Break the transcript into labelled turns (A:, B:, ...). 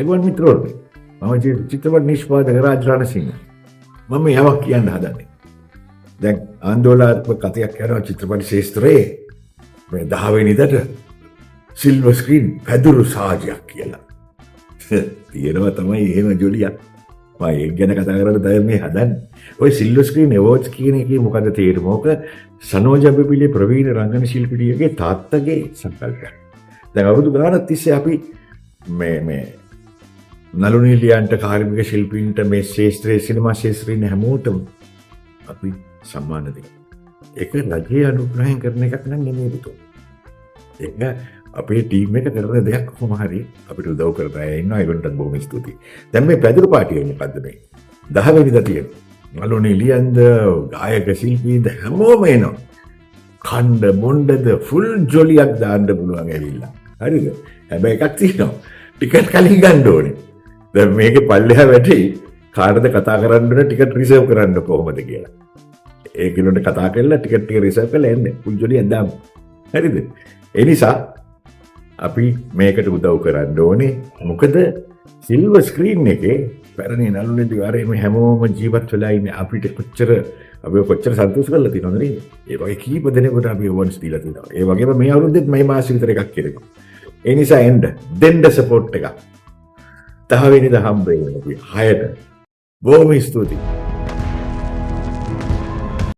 A: අයිබෝන් මිත්‍රවරුනි. මම චිත්‍රපට නිෂ්පාදක රාජ් රණසිංහ. මම යමක් කියන්න හදන්නේ. දැන් ආందోලනාත්මක කතාවක් කරනවා චිත්‍රපට ශාස්ත්‍රයේ මේ 10 වෙනිදාට සිල්වර් ස්ක්‍රීන් පැදුරු සාජයක් කියලා. තියෙනවා තමයි එහෙම ජොලියක්. මම ඒක ගැන කතා කරලා දැන් මේ හදන්නේ. ඔය සිල්වර් ස්ක්‍රීන් ඇවෝඩ්ස් කියන එකේ මොකද තේරුම? ඕක සනෝජ බෙබිලේ ප්‍රවීණ රංගන ශිල්පිනියගේ තාත්තගේ සංකල්පයක්. දැන් අවුරුදු ගානක් තිස්සේ අපි මේ නළු නිලියන්ට කාර්මික ශිල්පීන්ට මේ ශාස්ත්‍රීය සිනමා ශාස්ත්‍රීය හැමෝටම අපි සම්මාන දෙනවා. ඒක රජයේ අනුග්‍රහයෙන් කරන එකක් නම් නෙමෙයි පුතෝ. ඒක අපේ ටීම් එක කරන දෙයක් කොහොම හරි අපිට උදව් කරලා ඉන්නවා. ඒගොල්ලන්ටත් බොහොම ස්තුතියි. දැන් මේ පැදුරු පාටිය මොකද්ද මේ? 10 වෙනිදා තියෙන. නළු නිලියන්ද ගායක ශිල්පීන්ද හැමෝම එනවා. ඛණ්ඩ මොණ්ඩද ෆුල් ජොලියක් දාන්න පුළුවන් ඇවිල්ලා. හරිද? හැබැයි එකක් තියෙනවා. ටිකට් කලින් ගන්න ඕනේ. දැන් මේකේ පල්ලෙහා වැටි කාටද කතා කරන්න ඕන ටිකට් රිසර්ව් කරන්න කොහොමද කියලා. ඒගොල්ලන්ට කතා කරලා ටිකට් ටික රිසර්ව් කරලා එන්න. ෆුල් ජොලියක් දාමු. හරිද? ඒ නිසා අපි මේකට උදව් කරන්න ඕනේ. මොකද සිල්වර් ස්ක්‍රීන් එකේ පැරණි නළු නිලි වරේ මේ හැමෝම ජීවත් වෙලා ඉන්නේ. අපිට කොච්චර සන්තෝෂ කරලා තියෙනවද නේද? ඒ වගේ කීප දෙනෙකුට අපි වොන්ස් දීලා තියෙනවා. ඒ වගේම මේ අවුරුද්දෙත් මේ මාසෙ විතර එකක් කරනවා. ඒ නිසා දෙන්න සපෝට් එකක්. 10 වෙනිදා හම්බ වෙනවා අපි 6ට. බොහොම ස්තුතියි.